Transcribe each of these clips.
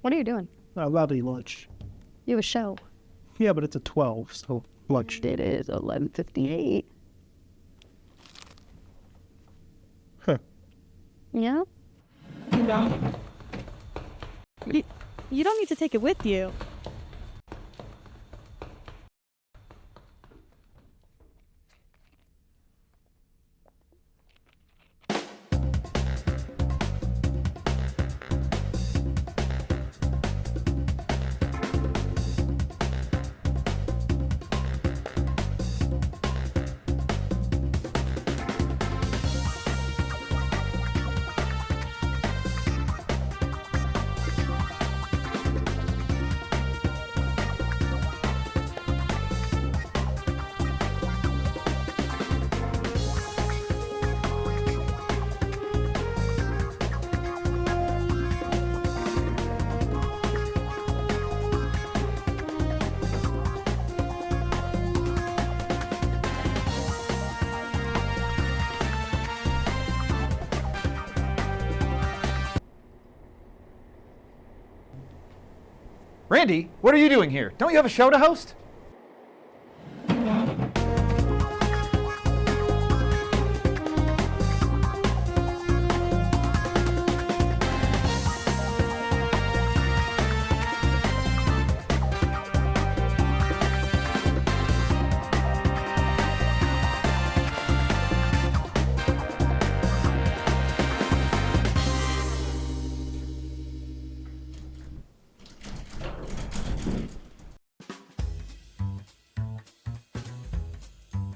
What are you doing? I'm about to eat lunch. You have a show. Yeah, but it's at 12, so lunch. It is 11:58. Huh. Yeah? No. You don't need to take it with you. Randy, what are you doing here? Don't you have a show to host?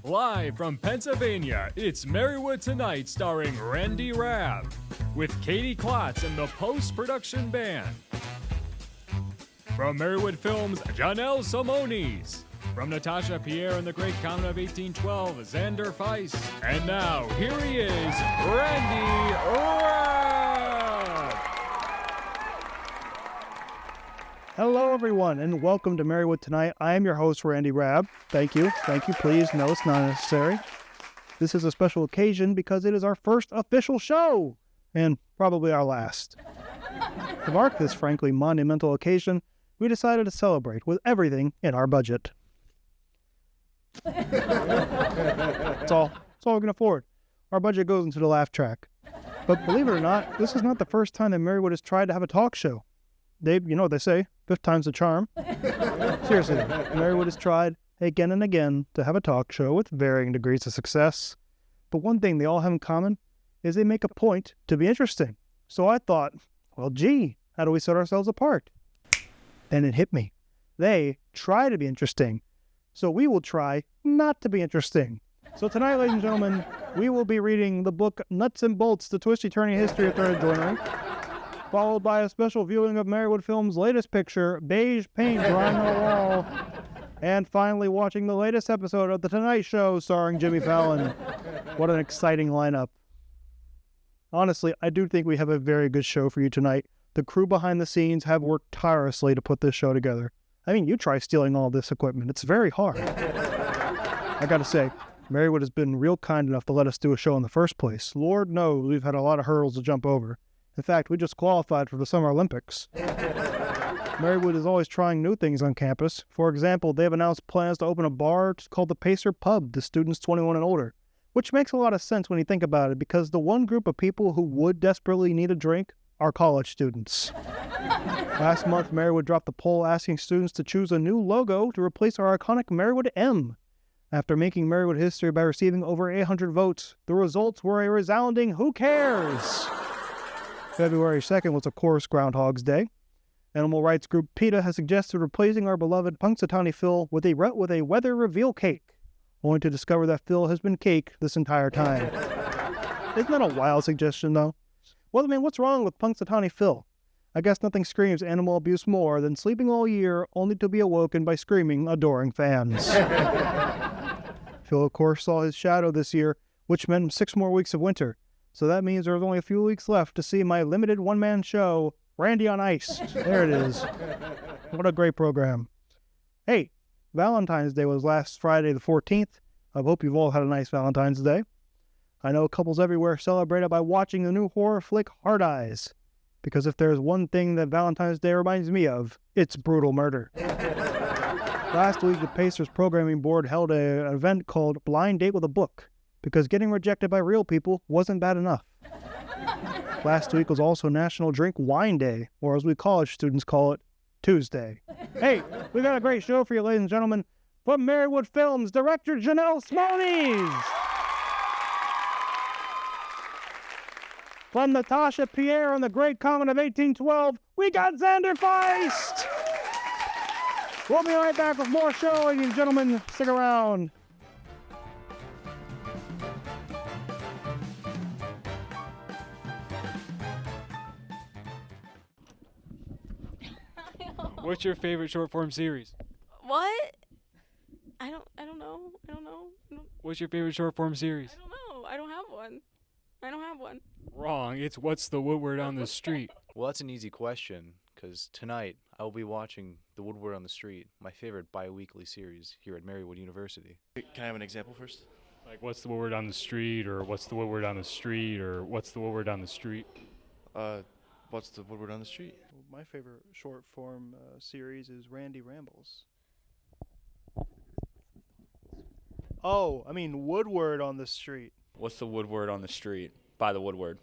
Live from Pennsylvania, it's Marywood Tonight starring Randy Rabb with Katie Klotz and the post-production band. From Marywood Films, Jonelle Symonies. From Natasha, Pierre and the Great Comet of 1812, Zander Feist. And now, here he is, Randy Rabb! Hello, everyone, and welcome to Marywood Tonight. I am your host, Randy Rabb. Thank you. Thank you. Please, no, it's not necessary. This is a special occasion because it is our first official show, and probably our last. To mark this frankly monumental occasion, we decided to celebrate with everything in our budget. That's all we can afford. Our budget goes into the laugh track. But believe it or not, this is not the first time that Marywood has tried to have a talk show. You know what they say, fifth time's the charm. Seriously, Marywood has tried again and again to have a talk show with varying degrees of success. But one thing they all have in common is they make a point to be interesting. So I thought, well, gee, how do we set ourselves apart? And it hit me. They try to be interesting. So we will try not to be interesting. So tonight, ladies and gentlemen, we will be reading the book Nuts and Bolts, The Twisty-Turny History of Third Joinery, followed by a special viewing of Marywood Films' latest picture, Beige Paint Drying on the Wall, and finally watching the latest episode of The Tonight Show starring Jimmy Fallon. What an exciting lineup. Honestly, I do think we have a very good show for you tonight. The crew behind the scenes have worked tirelessly to put this show together. I mean, you try stealing all this equipment. It's very hard. I gotta say, Marywood has been real kind enough to let us do a show in the first place. Lord knows we've had a lot of hurdles to jump over. In fact, we just qualified for the Summer Olympics. Marywood is always trying new things on campus. For example, they've announced plans to open a bar called the Pacer Pub to students 21 and older, which makes a lot of sense when you think about it, because the one group of people who would desperately need a drink are college students. Last month, Marywood dropped a poll asking students to choose a new logo to replace our iconic Marywood M. After making Marywood history by receiving over 800 votes, the results were a resounding "who cares?" February 2nd was, of course, Groundhog's Day. Animal rights group PETA has suggested replacing our beloved Punxsutawney Phil with a weather reveal cake, only to discover that Phil has been cake this entire time. Isn't that a wild suggestion, though? Well, I mean, what's wrong with Punxsutawney Phil? I guess nothing screams animal abuse more than sleeping all year only to be awoken by screaming, adoring fans. Phil, of course, saw his shadow this year, which meant 6 more weeks of winter. So that means there's only a few weeks left to see my limited one-man show, Randy on Ice. There it is. What a great program. Hey, Valentine's Day was last Friday the 14th. I hope you've all had a nice Valentine's Day. I know couples everywhere celebrated by watching the new horror flick Hard Eyes. Because if there's one thing that Valentine's Day reminds me of, it's brutal murder. Last week, the Pacers programming board held an event called Blind Date with a Book, because getting rejected by real people wasn't bad enough. Last week was also National Drink Wine Day, or as we college students call it, Tuesday. Hey, we got a great show for you, ladies and gentlemen. From Marywood Films, director Jonelle Symonies. From Natasha, Pierre, and the Great Comet of 1812, we got Zander Feist. We'll be right back with more show, ladies and gentlemen. Stick around. What's your favorite short form series? What? I don't know. What's your favorite short form series? I don't know. I don't have one. Wrong. It's What's the Woodward on the Street. Well, that's an easy question, because tonight I will be watching The Woodward on the Street, my favorite bi-weekly series here at Marywood-University. Can I have an example first? Like What's the Woodward on the Street, or What's the Woodward on the Street, or What's the Woodward on the Street? What's the Woodward on the Street? My favorite short form series is Randy Rambles. Oh, I mean Woodward on the Street. What's the Woodward on the Street? By the Woodward.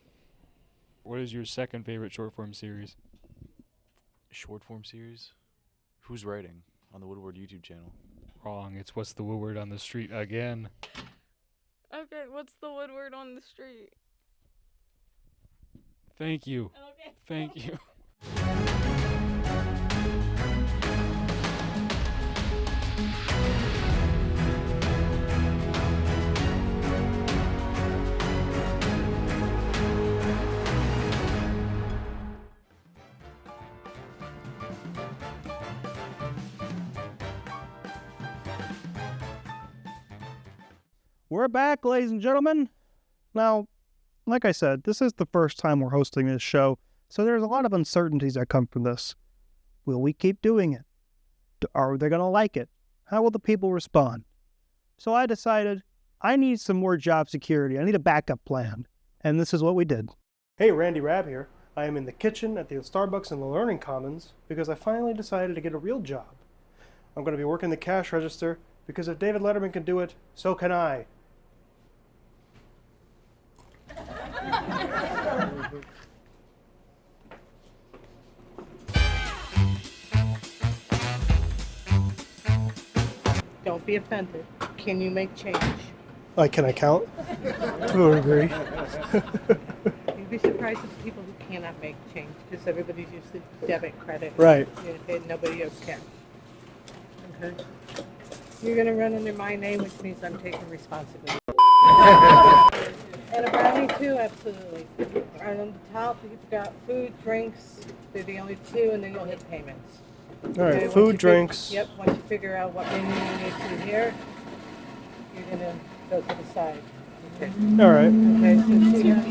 What is your second favorite short form series? Short form series? Who's writing on the Woodward YouTube channel? Wrong. It's What's the Woodward on the Street again. Okay, what's the Woodward on the street? Thank you. Okay. Thank you. We're back, ladies and gentlemen. Now, like I said, this is the first time we're hosting this show, so there's a lot of uncertainties that come from this. Will we keep doing it? Are they going to like it? How will the people respond? So I decided I need some more job security. I need a backup plan. And this is what we did. Hey, Randy Rabb here. I am in the kitchen at the Starbucks in the Learning Commons because I finally decided to get a real job. I'm going to be working the cash register because if David Letterman can do it, so can I. Don't be offended. Can you make change? Can I count? To a degree. You'd be surprised at the people who cannot make change because everybody's used to debit, credit. Right. And nobody else can. Okay. You're going to run under my name, which means I'm taking responsibility. And a brownie too, absolutely. Right on the top, you've got food, drinks. They're the only two, and then you'll hit payments. All right, Okay, food, drinks. Yep, once you figure out what menu you need to here, you're going to go to the side. Okay. All right. Okay, so she got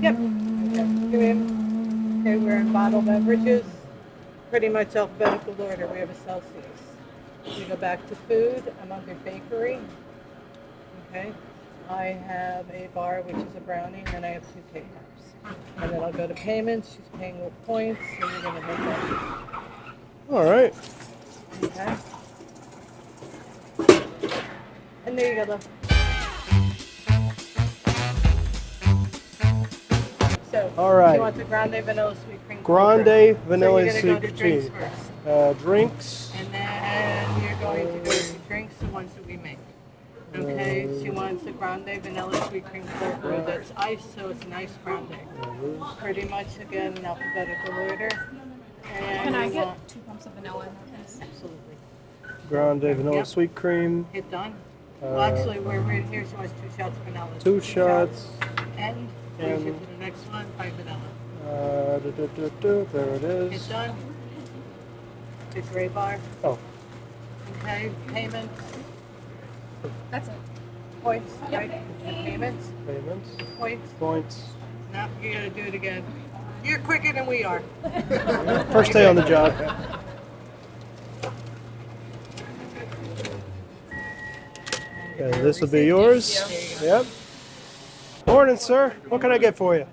Yep. Okay, come in. Okay, we're in bottle beverages. Pretty much alphabetical order. We have a Celsius. We go back to food. I'm under bakery. Okay. I have a bar, which is a brownie, and then I have 2 K-cups. And then I'll go to payments. She's paying with points, so you're going to make that. All right. Okay. And there you go, love. So, All right. you want the grande vanilla sweet cream? Grande filter. vanilla So you're gonna sweet go to drinks cream. first. Drinks. And then you're going to go to drinks, the ones that we make. Okay, she wants a grande vanilla sweet cream flavor that's iced, so it's an iced grande. Pretty much, again, in alphabetical order. And Can I you get want- 2 pumps of vanilla in there, please? Absolutely. Grande vanilla Yep. sweet cream. Hit done. Well, actually, we're right here. She wants 2 shots of vanilla. 2 shots. And brings you to the next one, 5 vanilla. There it Hit is. done. The gray bar. Oh. Okay, payments, That's it. points, right? Payments, Payments. points. Points. Now you gotta do it again. You're quicker than we are. First day on the job. Okay, this will be yours. Yep. Morning, sir. What can I get for you?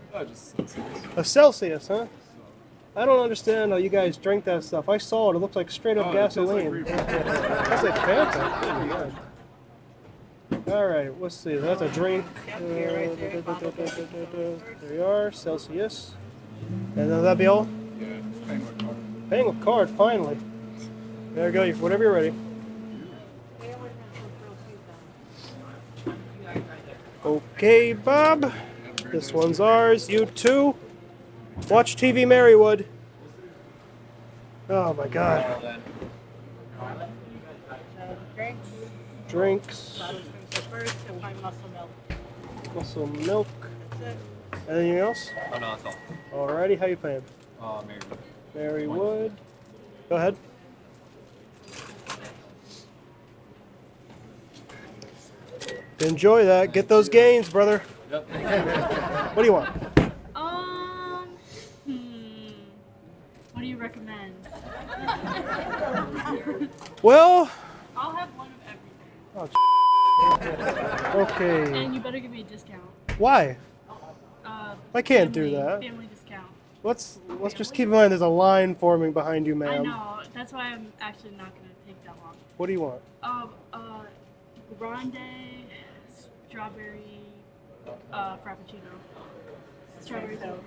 A Celsius, huh? I don't understand how you guys drink that stuff. I saw it. It looks like straight up gasoline. That's like Fanta. All right, let's see. That's a drink. There you are, Celsius. And then that'll be all? Yeah, paying with card. Paying with card, finally. There you go. Whenever you're ready. Okay, Bob. This one's ours. You too. Watch TV-Marywood. Oh my God. Drinks. First, and my muscle milk. Muscle milk. That's it. Anything else? Oh, no, that's all. Alrighty, how you paying? Marywood. Marywood. Go ahead. Enjoy that. Get those gains, brother. Yep. What do you want? What do you recommend? Well. I'll have one of everything. Oh, okay. And you better give me a discount. Why? I can't do Family- that. Family discount. Let's just keep in mind there's a line forming behind you, I ma'am. know. That's why I'm actually not going to take that long. What do you want? Grande strawberry frappuccino. Strawberry. So it's a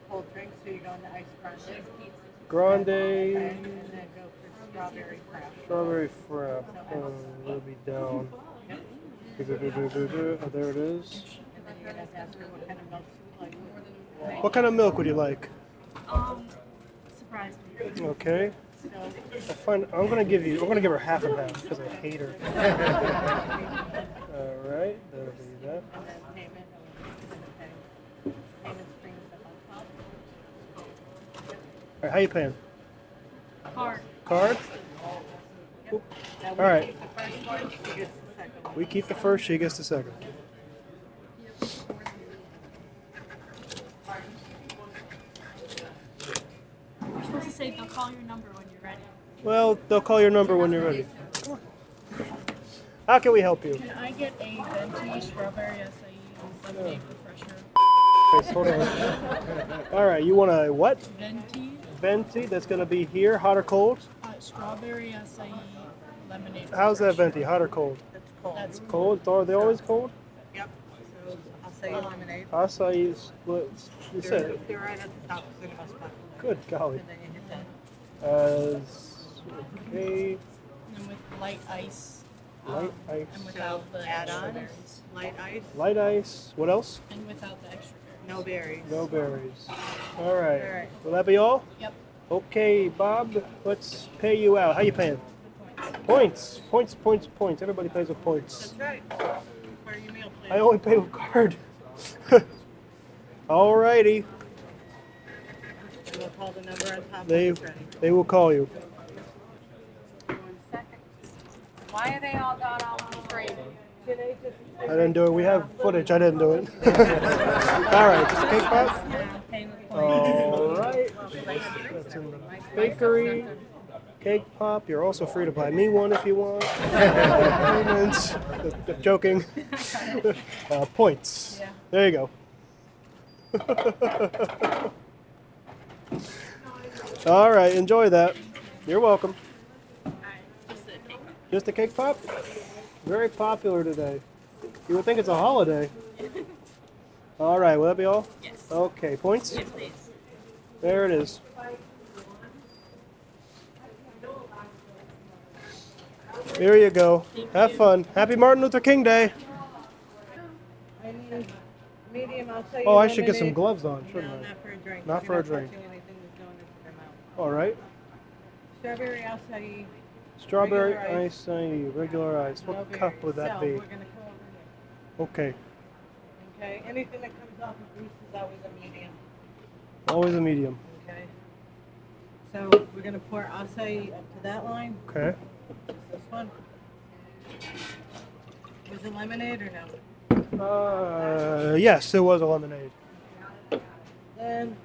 cold drink, so you go into ice grande. Grande. Okay, and then go for strawberry crap. Strawberry frap. Oh, it'll be down. Oh, there it is. And then you're gonna have to ask her what kind of milk you like. What kind of milk would you like? Surprise me. Okay. I'm gonna give her half and half because I hate her. All right, that'll be that. And then payment screen stuff on top. All right, how you paying? Card. Card? Now All right. keep the first one, she gets the second one. We keep the first, she gets the second. You're supposed to say they'll call your number when you're ready. Well, they'll call your number when you're ready. How can we help you? Can I get a venti strawberry acai lemonade refresher? Wait, hold on. All right, you want a what? Venti Venti, that's going to be here, hot or cold? strawberry acai lemonade. How's that venti, hot or cold? That's cold. That's Cold? Are they always cold? Yep. So I'll say lemonade. Acai is, what you said. They're right at the top, so you must buy. Good golly. And then you hit that. Okay, and with light ice. light ice. And without the extra Add-ons, berries. light ice, Light ice, what else? And without the extra berries. no berries. No berries. All right. All right. Will that be all? Yep. Okay, Bob, let's pay you out. How you paying? Points. Points, points, points. Everybody pays with points. That's right. Part of your meal plan. I only pay with card. All righty. We'll call the number on top They, when it's ready. they will call you. 1 second. Why are they all got all straight? I didn't do it. We have footage. I didn't do it. All right, just a cake pop. All right. That's in the bakery. Cake pop. You're also free to buy me one if you want. Payments. Joking. Points. There you go. All right, enjoy that. You're welcome. Just a cake pop? Very popular today. You would think it's a holiday. All right, will that be all? Yes. Okay, points? Yes, please. There it is. Here you go. Have fun. Happy Martin Luther King Day. I need medium, I'll tell you. Oh, I should get some lemonade. gloves on, shouldn't No, I? not for a drink. Not If for you're a drink. touching anything that's going into their mouth. All right. Strawberry acai. Strawberry Regular ice, regular ice. no What berries. cup would that So, be? we're gonna come over Okay. here. Okay, anything that comes off of grease is always a medium. Always a medium. Okay. So we're gonna pour acai up to that line. Okay. Just this one. Was it lemonade or no? Yes, it was a lemonade. Then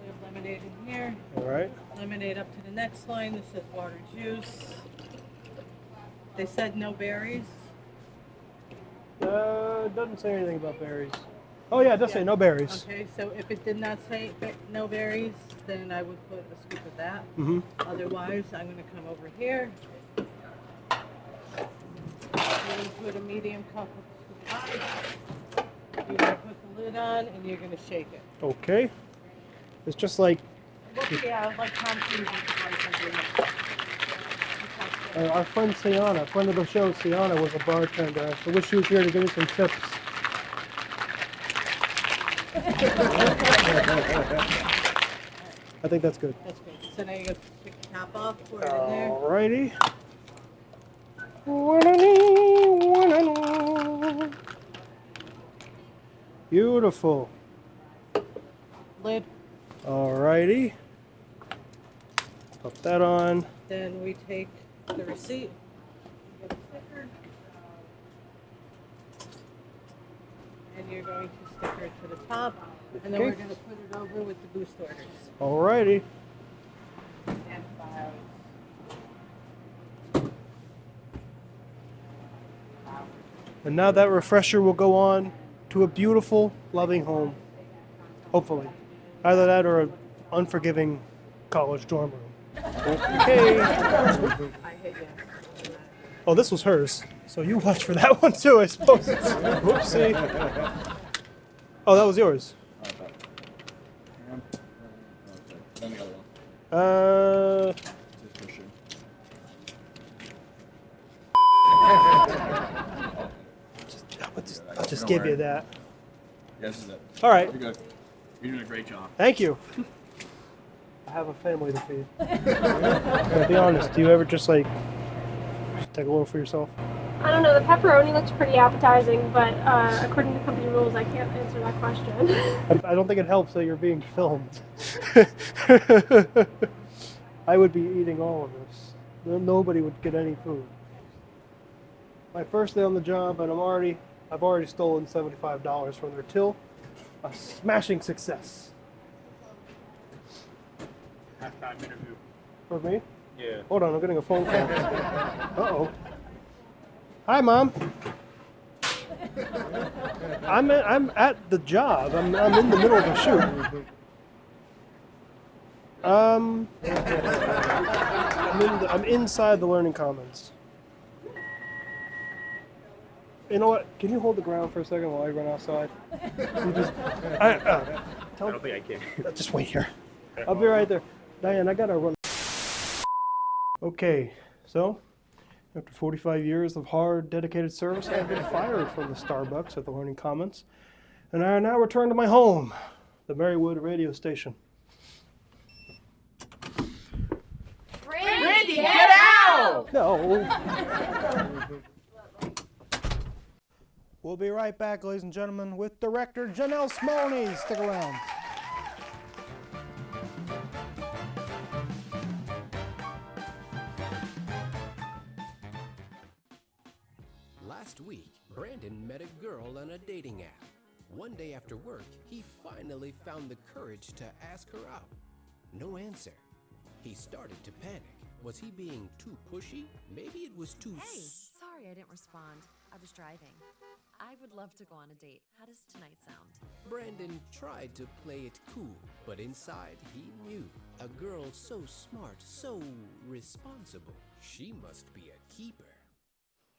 we have lemonade in here. All right. Lemonade up to the next line. This says water juice. They said no berries. It doesn't say anything about berries. Oh yeah, it does say no berries. Okay, so if it did not say no berries, then I would put a scoop of that. Mm-hmm. Otherwise, I'm going to come over here. You're going to put a medium cup of ice. You're going to put the lid on, and you're going to shake it. Okay. It's just like Yeah, like Tom Cruise is our friend Sienna, friend of the show, Sienna was a bartender. I wish she was here to give me some tips. I think that's good. That's good. So now you got to pick the top off, pour it in there. Alrighty. Beautiful. Lid. Alrighty. Put that on. Then we take the receipt. Get a sticker. And you're going to sticker it to the top. And then we're going to put it over with the boost orders. Alrighty. And files. And now that refresher will go on to a beautiful, loving home. Hopefully. Either that or an unforgiving college dorm room. Okay. I hit you. Oh, this was hers. So you watch for that one too, I suppose. Whoopsie. Oh, that was yours. Then the other one. I'll just give you that. Yeah, this is it. All right. You're good. You're doing a great job. Thank you. I have a family to feed. Gotta be honest, do you ever just take a little for yourself? I don't know, the pepperoni looks pretty appetizing, but according to company rules, I can't answer that question. I don't think it helps that you're being filmed. I would be eating all of this. Nobody would get any food. My first day on the job, and I've already stolen $75 from their till. A smashing success. Halftime interview. For me? Yeah. Hold on, I'm getting a phone call. Uh-oh. Hi, Mom. I'm at the job. I'm in the middle of a shoot. I'm inside the Learning Commons. You know what? Can you hold the ground for a second while I run outside? I don't think I can. Just wait here. I'll be right there. Diane, I gotta run. Okay, so after 45 years of hard, dedicated service, I've been fired from the Starbucks at the Learning Commons, and I now return to my home, the Marywood radio station. Randy, get out! No. We'll be right back, ladies and gentlemen, with director Jonelle Symonies. Stick around. Last week, Brandon met a girl on a dating app. One day after work, he finally found the courage to ask her out. No answer. He started to panic. Was he being too pushy? Maybe it was too... Hey, sorry I didn't respond. I was driving. I would love to go on a date. How does tonight sound? Brandon tried to play it cool, but inside he knew. A girl so smart, so responsible. She must be a keeper.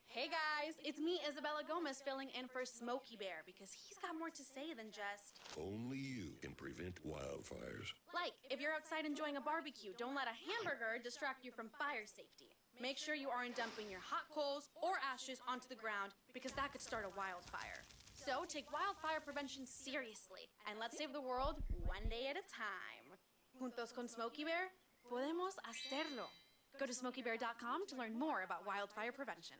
Hey guys, it's me, Isabella Gomez, filling in for Smokey Bear because he's got more to say than just... Only you can prevent wildfires. Like, if you're outside enjoying a barbecue, don't let a hamburger distract you from fire safety. Make sure you aren't dumping your hot coals or ashes onto the ground because that could start a wildfire. So take wildfire prevention seriously and let's save the world one day at a time. Juntos con Smokey Bear, podemos hacerlo. Go to smokeybear.com to learn more about wildfire prevention.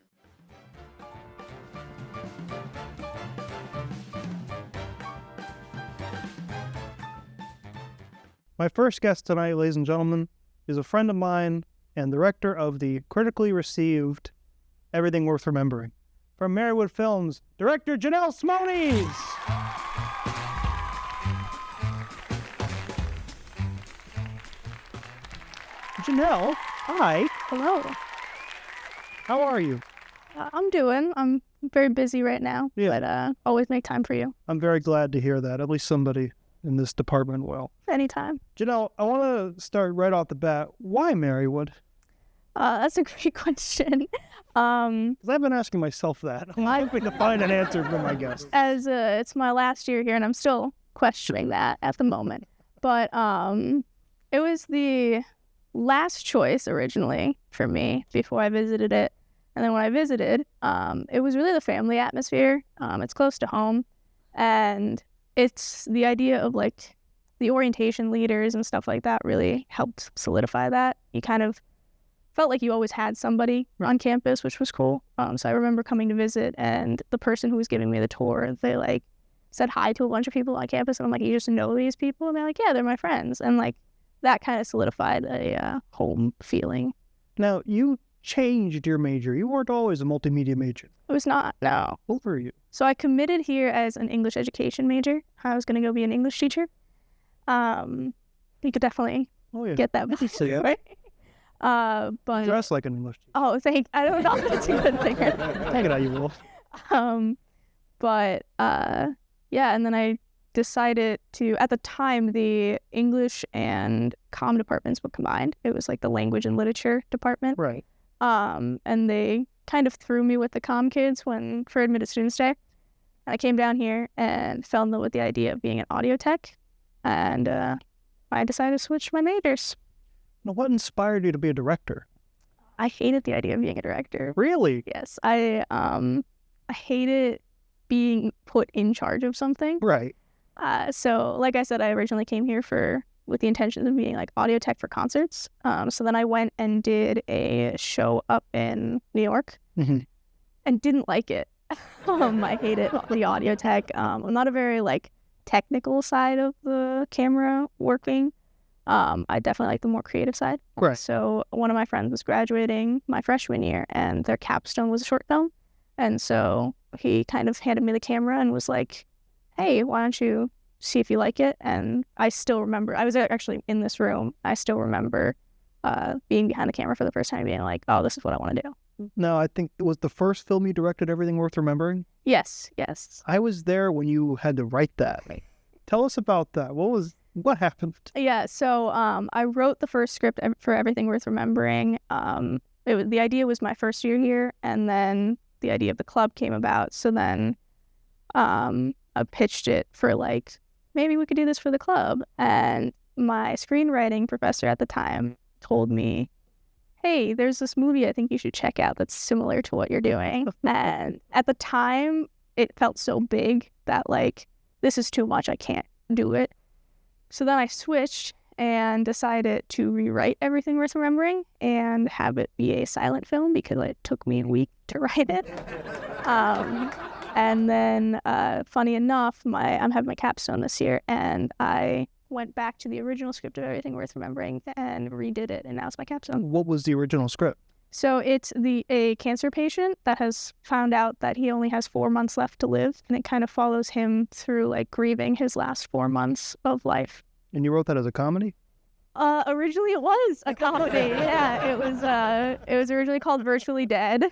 My first guest tonight, ladies and gentlemen, is a friend of mine and director of the critically received Everything Worth Remembering. From Marywood Films, director Jonelle Symonies! Jonelle, hi. Hello. How are you? I'm very busy right now, but always make time for you. I'm very glad to hear that. At least somebody in this department will. Anytime. Janelle, I want to start right off the bat. Why Marywood? That's a great question. 'Cause I've been asking myself that. I'm hoping to find an answer from my guest. As it's my last year here, and I'm still questioning that at the moment. But it was the last choice originally for me before I visited it. And then when I visited, it was really the family atmosphere. It's close to home. And it's the idea of like the orientation leaders and stuff like that really helped solidify that. You kind of felt like you always had somebody on campus, which was cool. So I remember coming to visit, and the person who was giving me the tour, they like said hi to a bunch of people on campus, and I'm like, you just know these people? And they're like, yeah, they're my friends. And like that kind of solidified a home feeling. Now, you changed your major. You weren't always a multimedia major. It was not, no. What were you? So I committed here as an English education major. I was going to go be an English teacher. You could definitely get that back, right? But dress like an English teacher. Oh, I don't know if that's a good thing. Take it how you will. But yeah, and then I decided to, at the time, the English and comm departments were combined. It was like the language and literature department. Right. And they kind of threw me with the comm kids for admitted students day. And I came down here and fell in love with the idea of being an audio tech. And I decided to switch my majors. Now, what inspired you to be a director? I hated the idea of being a director. Really? Yes. I hated being put in charge of something. Right. So, like I said, I originally came here with the intention of being like audio tech for concerts. So then I went and did a show up in New York and didn't like it. I hated the audio tech. I'm not a very like technical side of the camera working. I definitely like the more creative side. Right. So one of my friends was graduating my freshman year, and their capstone was a short film. And so he kind of handed me the camera and was like, hey, why don't you see if you like it? And I still remember, I was actually in this room. I still remember being behind the camera for the first time, being like, oh, this is what I want to do. No, I think it was the first film you directed, Everything Worth Remembering? Yes. I was there when you had to write that. Tell us about that. What happened? Yeah, so I wrote the first script for Everything Worth Remembering. The idea was my first year here, and then the idea of the club came about. So then I pitched it for like, maybe we could do this for the club. And my screenwriting professor at the time told me, hey, there's this movie I think you should check out that's similar to what you're doing. And at the time, it felt so big that like, this is too much, I can't do it. So then I switched and decided to rewrite Everything Worth Remembering and have it be a silent film because it took me a week to write it. And then, funny enough, I'm having my capstone this year, and I went back to the original script of Everything Worth Remembering and redid it, and now it's my capstone. What was the original script? So it's a cancer patient that has found out that he only has 4 months left to live, and it kind of follows him through like grieving his last 4 months of life. And you wrote that as a comedy? Originally it was a comedy. Yeah, it was originally called Virtually Dead.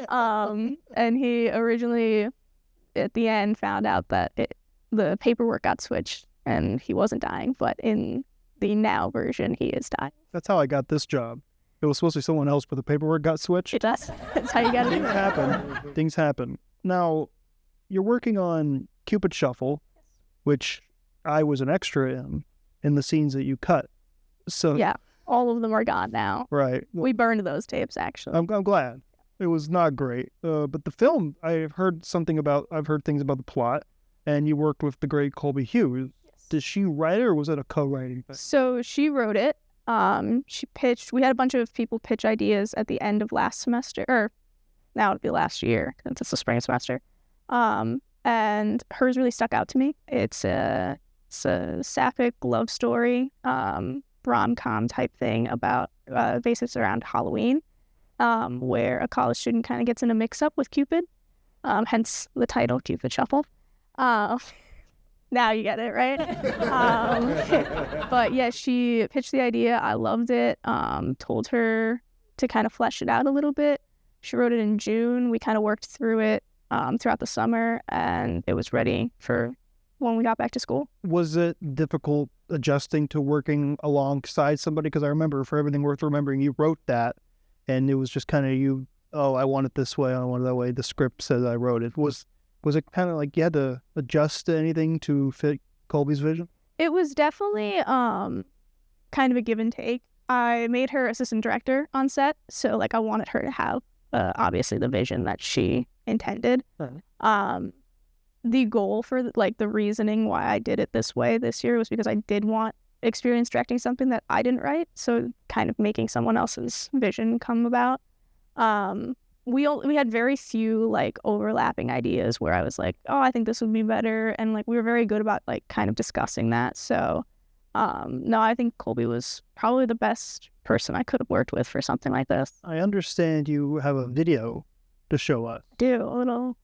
And he originally, at the end, found out that the paperwork got switched and he wasn't dying, but in the now version, he is dying. That's how I got this job. It was supposed to be someone else, but the paperwork got switched. It does. That's how you got it. Things happen. Now, you're working on Cupid Shuffle, which I was an extra in the scenes that you cut. So yeah, all of them are gone now. Right. We burned those tapes, actually. I'm glad. It was not great. But the film, I've heard things about the plot, and you worked with the great Colby Hughes. Yes. Did she write it, or was it a co-writing thing? So she wrote it. She pitched, we had a bunch of people pitch ideas at the end of last semester, or now it'd be last year, since it's the spring semester. And hers really stuck out to me. It's a sapphic love story, rom-com type thing about basis around Halloween, where a college student kind of gets in a mix-up with Cupid, hence the title Cupid Shuffle. Now you get it, right? But yeah, she pitched the idea. I loved it. Told her to kind of flesh it out a little bit. She wrote it in June. We kind of worked through it throughout the summer, and it was ready for when we got back to school. Was it difficult adjusting to working alongside somebody? Because I remember For Everything Worth Remembering, you wrote that, and it was just kind of you, oh, I want it this way, I want it that way. The script says I wrote it. Was it kind of like you had to adjust to anything to fit Colby's vision? It was definitely kind of a give and take. I made her assistant director on set, so like I wanted her to have obviously the vision that she intended. The goal for like the reasoning why I did it this way this year was because I did want experience directing something that I didn't write, so kind of making someone else's vision come about. We had very few like overlapping ideas where I was like, oh, I think this would be better, and like we were very good about like kind of discussing that. So no, I think Colby was probably the best person I could have worked with for something like this. I understand you have a video to show us. Do a little.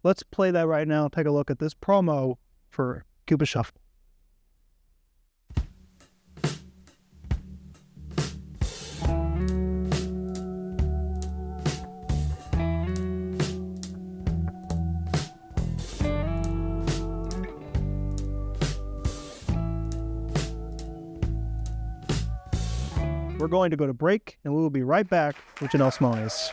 Let's play that right now. Take a look at this promo for Cupid Shuffle. We're going to go to break, and we will be right back with Jonelle Symonies.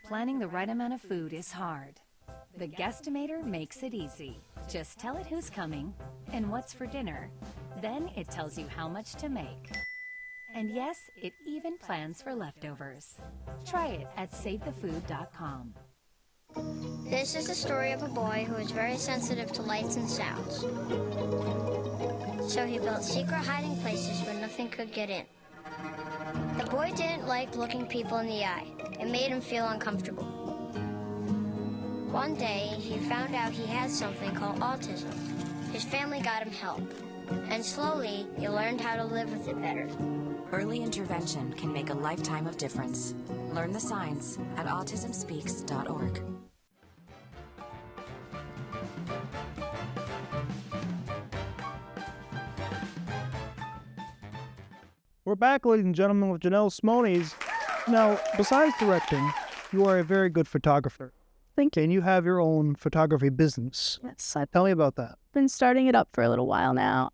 Planning the right amount of food is hard. The Guestimator makes it easy. Just tell it who's coming and what's for dinner. Then it tells you how much to make. And yes, it even plans for leftovers. Try it at SaveTheFood.com. This is the story of a boy who is very sensitive to lights and sounds. So he built secret hiding places where nothing could get in. The boy didn't like looking people in the eye. It made him feel uncomfortable. One day, he found out he had something called autism. His family got him help, and slowly, he learned how to live with it better. Early intervention can make a lifetime of difference. Learn the signs at autismspeaks.org. We're back, ladies and gentlemen, with Jonelle Symonies. Now, besides directing, you are a very good photographer. Thank you. And you have your own photography business. Yes. Tell me about that. Been starting it up for a little while now.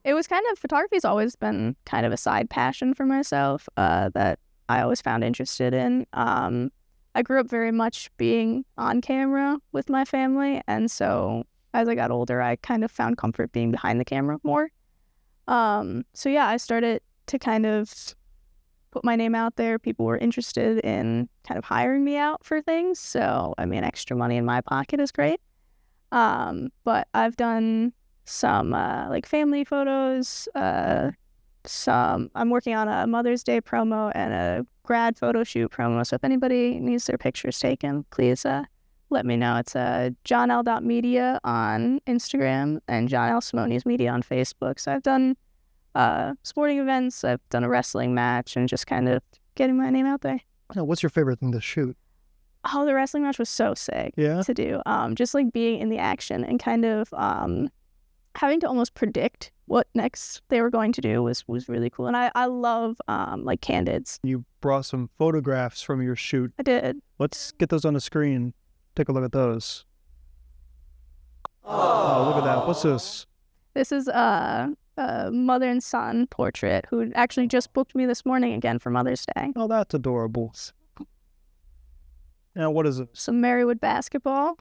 It was kind of, photography's always been kind of a side passion for myself that I always found interested in. I grew up very much being on camera with my family, and so as I got older, I kind of found comfort being behind the camera more. So yeah, I started to kind of put my name out there. People were interested in kind of hiring me out for things. So, I mean, extra money in my pocket is great. But I've done some like family photos, I'm working on a Mother's Day promo and a grad photo shoot promo. So if anybody needs their pictures taken, please let me know. It's jonelle.media on Instagram and Jonelle Symonies Media on Facebook. So I've done sporting events, I've done a wrestling match, and just kind of getting my name out there. Now, what's your favorite thing to shoot? Oh, the wrestling match was so sick to do. Just like being in the action and kind of having to almost predict what next they were going to do was really cool. And I love like candids. You brought some photographs from your shoot. I did. Let's get those on the screen. Take a look at those. Oh, look at that. What's this? This is a mother and son portrait who actually just booked me this morning again for Mother's Day. Oh, that's adorable. Now, what is it? Some Marywood basketball.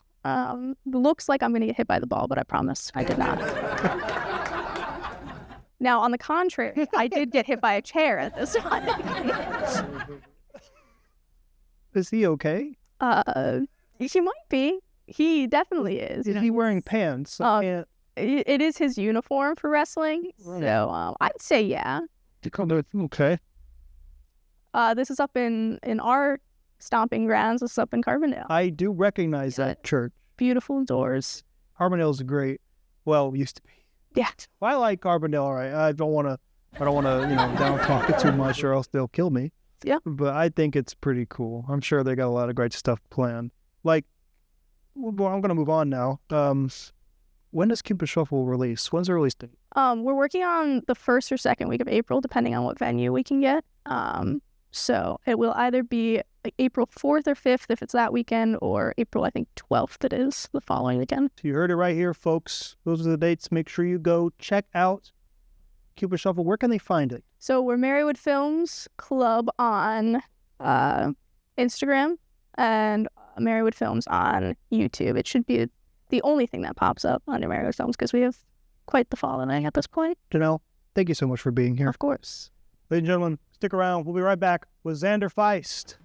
Looks like I'm going to get hit by the ball, but I promise I did not. Now, on the contrary, I did get hit by a chair at this one. Is he okay? He might be. He definitely is. Is he wearing pants? It is his uniform for wrestling, so I'd say yeah. Okay. This is up in our stomping grounds. This is up in Carbondale. I do recognize that church. Beautiful doors. Carbondale's great. Well, used to be. Yeah. Well, I like Carbondale, all right. I don't want to, down talk it too much, or else they'll kill me. Yeah. But I think it's pretty cool. I'm sure they got a lot of great stuff planned. Like, well, I'm gonna move on now. When does Cupid Shuffle release? When's the release date? We're working on the first or second week of April, depending on what venue we can get. So it will either be April 4th or 5th if it's that weekend, or April, I think, 12th it is, the following weekend. So you heard it right here, folks. Those are the dates. Make sure you go check out Cupid Shuffle. Where can they find it? So we're Marywood Films Club on Instagram and Marywood Films on YouTube. It should be the only thing that pops up under Marywood Films because we have quite the following at this point. Jonelle, thank you so much for being here. Of course. Ladies and gentlemen, stick around. We'll be right back with Zander Feist.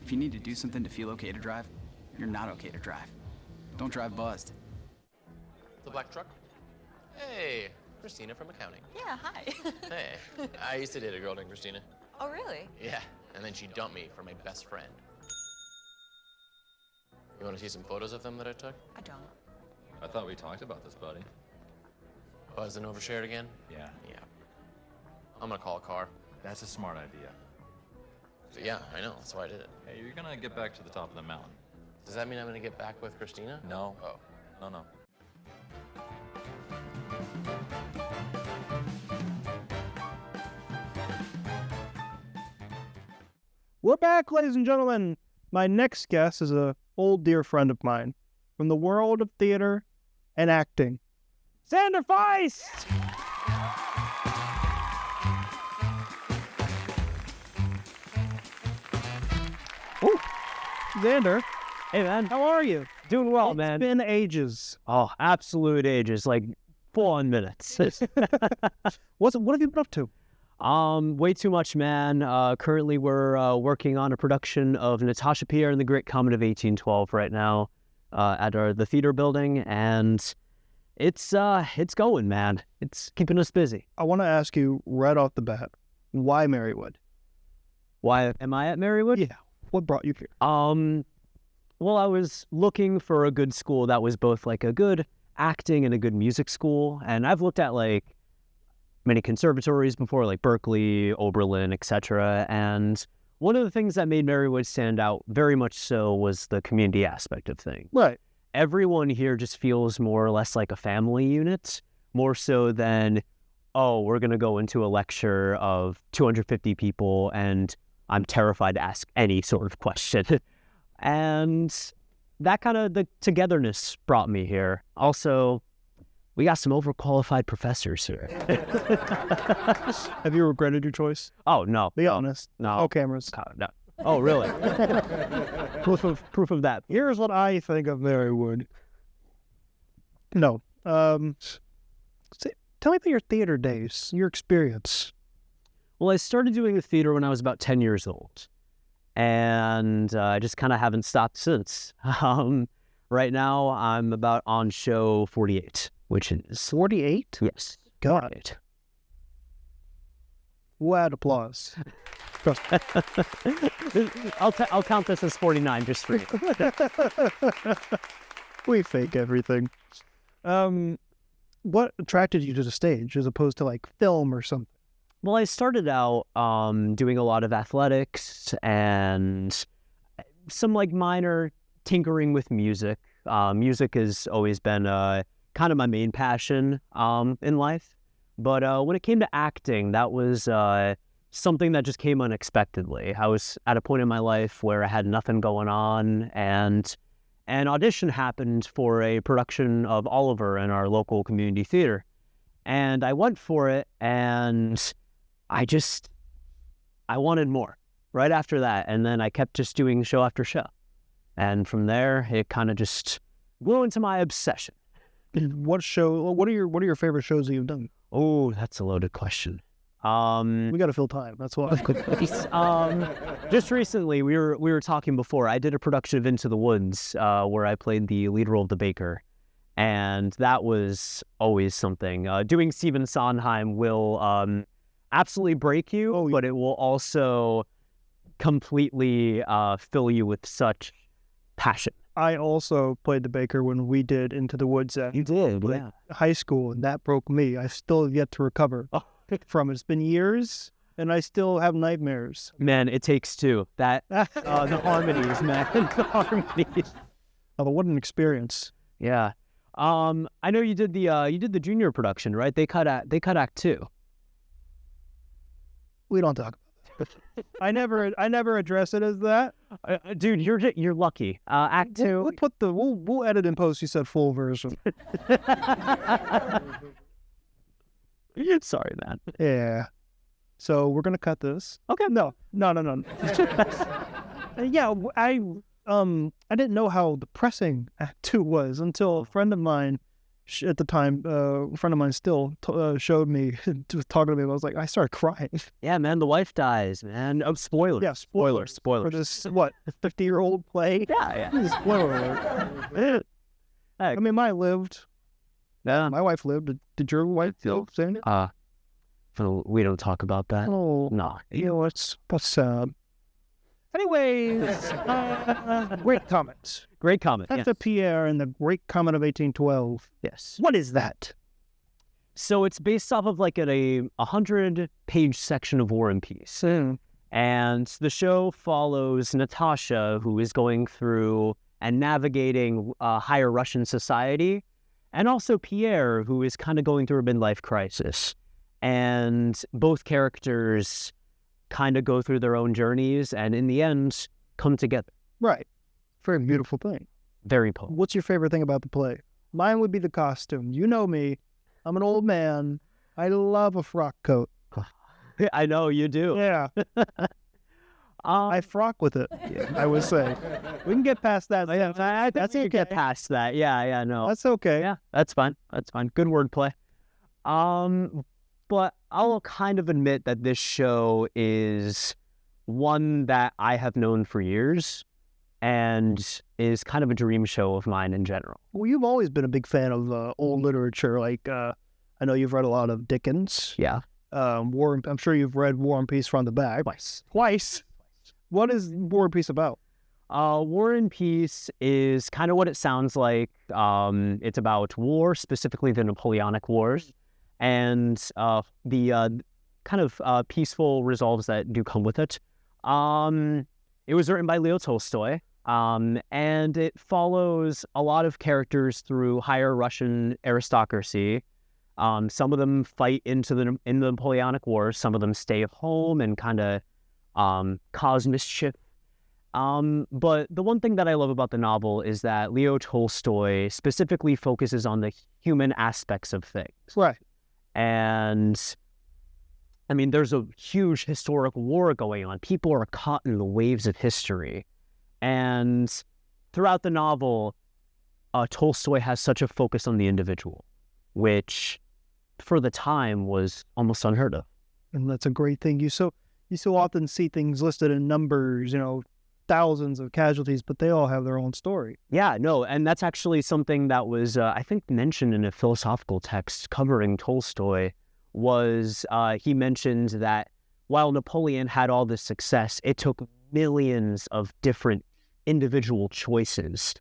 If you need to do something to feel okay to drive, you're not okay to drive. Don't drive buzzed. The black truck? Hey, Christina from accounting. Yeah, hi. Hey, I used to date a girl named Christina. Oh, really? Yeah, and then she dumped me for my best friend. You want to see some photos of them that I took? I don't. I thought we talked about this, buddy. Buzzed and overshared again? Yeah. Yeah. I'm gonna call a car. That's a smart idea. Yeah, I know. That's why I did it. Hey, you're gonna get back to the top of the mountain. Does that mean I'm gonna get back with Christina? No. Oh. No. We're back, ladies and gentlemen. My next guest is an old dear friend of mine from the world of theater and acting. Zander Feist! Oh, Zander. Hey, man. How are you? Doing well, It's man. been ages. Oh, absolute ages, like 4 minutes. What have you been up to? Way too much, man. Currently, we're working on a production of Natasha, Pierre, and the Great Comet of 1812 right now at the theater building, and it's going, man. It's keeping us busy. I want to ask you right off the bat, why Marywood? Why am I at Marywood? Yeah. What brought you here? Well, I was looking for a good school that was both like a good acting and a good music school, and I've looked at like many conservatories before, like Berkeley, Oberlin, etc. And one of the things that made Marywood stand out very much so was the community aspect of things. Right. Everyone here just feels more or less like a family unit, more so than, oh, we're going to go into a lecture of 250 people and I'm terrified to ask any sort of question. And that kind of, the togetherness brought me here. Also, we got some overqualified professors here. Have you regretted your choice? Oh, no. Be honest. No. All cameras. No. Oh, really? proof of that. Here's what I think of Marywood. No. Tell me about your theater days, your experience. Well, I started doing the theater when I was about 10 years old. And I just kind of haven't stopped since. Right now, I'm about on show 48, which is... 48? Yes. God. 48. Loud applause. Trust me. I'll count this as 49 just for you. We fake everything. What attracted you to the stage as opposed to like film or something? Well, I started out doing a lot of athletics and some like minor tinkering with music. Music has always been kind of my main passion in life. But when it came to acting, that was something that just came unexpectedly. I was at a point in my life where I had nothing going on, and an audition happened for a production of Oliver in our local community theater. And I went for it, and I wanted more right after that. And then I kept just doing show after show. And from there, it kind of just grew into my obsession. What are your favorite shows that you've done? Oh, that's a loaded question. We got to fill time. That's why. Just recently, we were talking before. I did a production of Into the Woods where I played the lead role of the baker, and that was always something. Doing Stephen Sondheim will absolutely break you, but it will also completely fill you with such passion. I also played the baker when we did Into the Woods at high school, and that broke me. I still have yet to recover from it. It's been years, and I still have nightmares. Man, it takes two. That the harmonies, man, the harmonies. Oh, what an experience! Yeah, I know you did the junior production, right? They cut Act 2. We don't talk about that. I never address it as that. Dude, you're lucky. Act 2. We'll edit in post. You said full version. Sorry, man. Yeah. So we're gonna cut this. Okay. No. Yeah, I didn't know how depressing Act 2 was until a friend of mine, at the time, a friend of mine still showed me, was talking to me. I was like, I started crying. Yeah, man, the wife dies, man. Oh, spoilers. Yeah, spoilers. For this, 50-year-old play? Yeah. Spoiler alert. I mean, mine lived. Yeah. My wife lived. Did your wife live, Zander? We don't talk about that. Oh. No. You know, that's sad. Anyways, Great Comet. Great Comet, That's a Pierre and the Great Comet of 1812. Yes. What is that? So it's based off of like a 100-page section of War and Peace. And the show follows Natasha, who is going through and navigating higher Russian society, and also Pierre, who is kind of going through a midlife crisis. And both characters kind of go through their own journeys and in the end come together. Right. Very beautiful thing. Very potent. What's your favorite thing about the play? Mine would be the costume. You know me. I'm an old man. I love a frock coat. I know you do. Yeah. I frock with it, I would say. We can get past that. That's okay. Get past that. Yeah, no. That's okay. Yeah, that's fine. Good wordplay. But I'll kind of admit that this show is one that I have known for years and is kind of a dream show of mine in general. Well, you've always been a big fan of old literature. Like, I know you've read a lot of Dickens. Yeah. I'm sure you've read War and Peace front to back. Twice. What is War and Peace about? War and Peace is kind of what it sounds like. It's about war, specifically the Napoleonic Wars, and the kind of peaceful resolves that do come with it. It was written by Leo Tolstoy, and it follows a lot of characters through higher Russian aristocracy. Some of them fight in the Napoleonic Wars. Some of them stay at home and kind of cause mischief. But the one thing that I love about the novel is that Leo Tolstoy specifically focuses on the human aspects of things. Right. And I mean, there's a huge historic war going on. People are caught in the waves of history. And throughout the novel, Tolstoy has such a focus on the individual, which for the time was almost unheard of. And that's a great thing. You so often see things listed in numbers, thousands of casualties, but they all have their own story. Yeah, no, and that's actually something that was, I think, mentioned in a philosophical text covering Tolstoy, was he mentioned that while Napoleon had all this success, it took millions of different individual choices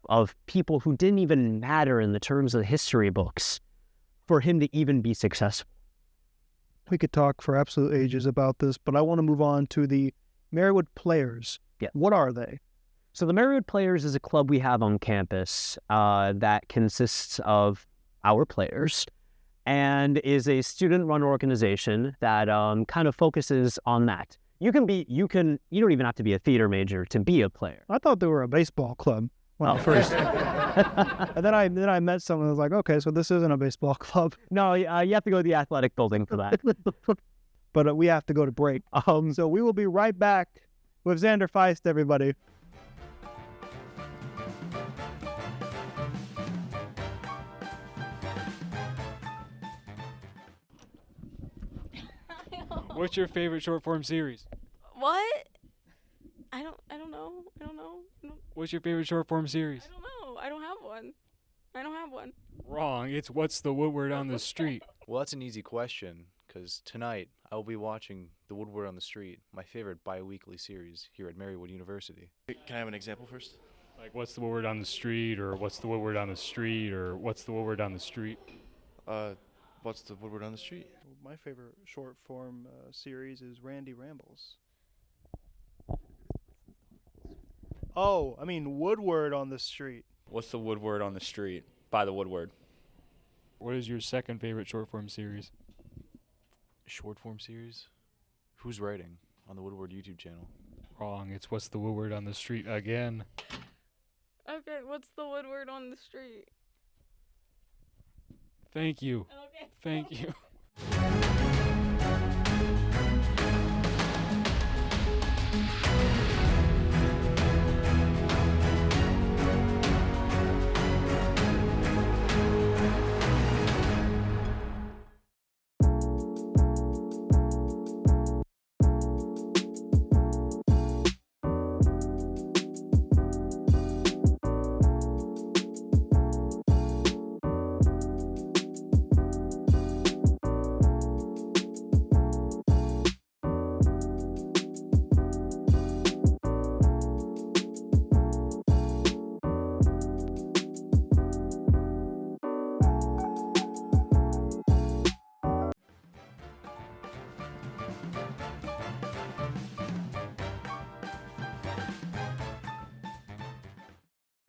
of people who didn't even matter in the terms of the history books for him to even be successful. We could talk for absolute ages about this, but I want to move on to the Marywood Players. Yeah. What are they? So the Marywood Players is a club we have on campus that consists of our players and is a student-run organization that kind of focuses on that. You don't even have to be a theater major to be a player. I thought they were a baseball club when I first. And then I met someone who was like, okay, so this isn't a baseball club. No, you have to go to the athletic building for that. But we have to go to break. So we will be right back with Zander Feist, everybody. What's your favorite short form series? What? I don't know. What's your favorite short form series? I don't know. I don't have one. Wrong. It's what's the Woodward on the street? Well, that's an easy question, because tonight I will be watching The Woodward on the Street, my favorite bi-weekly series here at Marywood-University. Can I have an example first? Like, what's the Woodward on the street, or what's the Woodward on the street, or what's the Woodward on the street? What's the Woodward on the street? My favorite short form series is Randy Rambles. Oh, I mean Woodward on the street. What's the Woodward on the street? By the Woodward. What is your second favorite short form series? Short form series? Who's writing on the Woodward YouTube channel? Wrong. It's what's the Woodward on the street again. Okay, what's the Woodward on the street? Thank you. Okay. Thank you.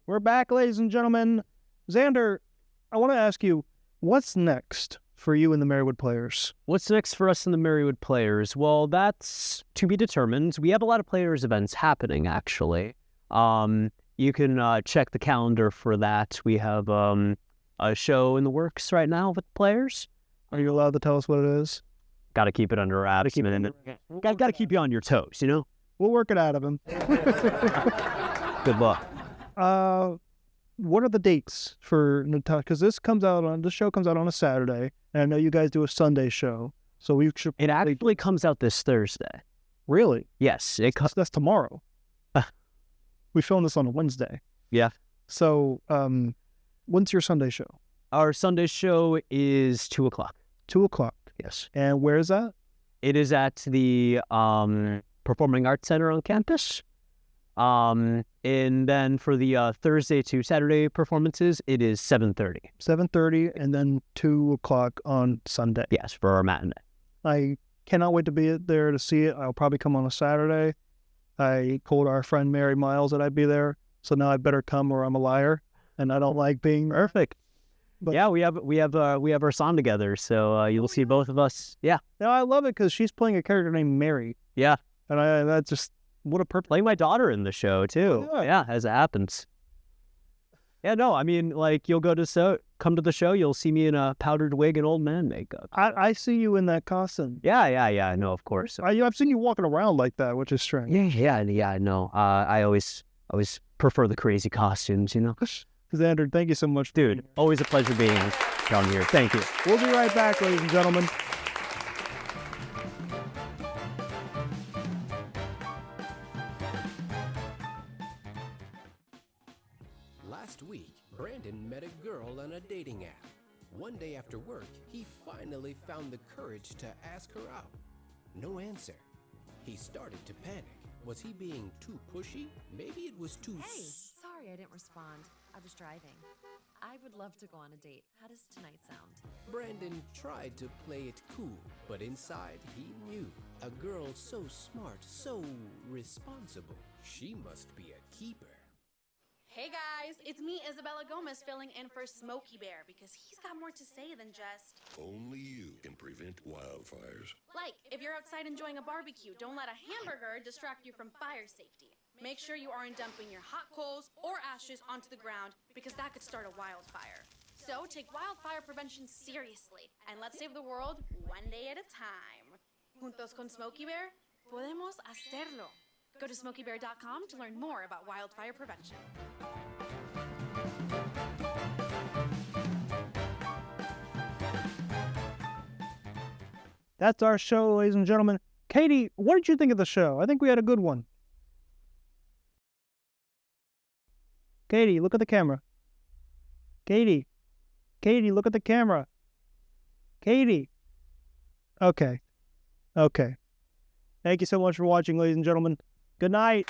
We're back, ladies and gentlemen. Zander, I want to ask you, what's next for you and the Marywood players? What's next for us and the Marywood players? Well, that's to be determined. We have a lot of players events happening, actually. You can check the calendar for that. We have a show in the works right now with players. Are you allowed to tell us what it is? Got to keep it under wraps. Got to keep you on your toes, you know? We'll work it out of him. Good luck. What are the dates for Natasha? Because this show comes out on a Saturday, and I know you guys do a Sunday show, so we should. It actually comes out this Thursday. Really? Yes, that's tomorrow. We filmed this on a Wednesday. Yeah. So, when's your Sunday show? Our Sunday show is 2:00. 2:00. Yes. And where is that? It is at the Performing Arts Center on campus. And then for the Thursday to Saturday performances, it is 7:30. 7:30, and then 2:00 on Sunday. Yes, for our matinee. I cannot wait to be there to see it. I'll probably come on a Saturday. I told our friend Mary Miles that I'd be there, so now I better come or I'm a liar, and I don't like being perfect. But yeah, we have our song together, so you'll see both of us. Yeah. No, I love it because she's playing a character named Mary. Yeah. And that's just. What a perfect. Playing my daughter in the show too. Oh, yeah. As it happens. Yeah, no, I mean, like you'll come to the show, you'll see me in a powdered wig and old man makeup. I see you in that costume. Yeah. No, of course. I've seen you walking around like that, which is strange. Yeah. I know. I always prefer the crazy costumes, you know. Zander, thank you so much, dude. Always a pleasure being down here. Thank you. We'll be right back, ladies and gentlemen. Last week, Brandon met a girl on a dating app. One day after work, he finally found the courage to ask her out. No answer. He started to panic. Was he being too pushy? Maybe it was too... Hey, sorry I didn't respond. I was driving. I would love to go on a date. How does tonight sound? Brandon tried to play it cool, but inside he knew. A girl so smart, so responsible. She must be a keeper. Hey guys, it's me, Isabella Gomez, filling in for Smokey Bear because he's got more to say than just... Only you can prevent wildfires. Like, if you're outside enjoying a barbecue, don't let a hamburger distract you from fire safety. Make sure you aren't dumping your hot coals or ashes onto the ground because that could start a wildfire. So take wildfire prevention seriously and let's save the world one day at a time. Juntos con Smokey Bear, podemos hacerlo. Go to smokeybear.com to learn more about wildfire prevention. That's our show, ladies and gentlemen. Katie, what did you think of the show? I think we had a good one. Katie, look at the camera. Katie, look at the camera. Katie. Okay. Thank you so much for watching, ladies and gentlemen. Good night.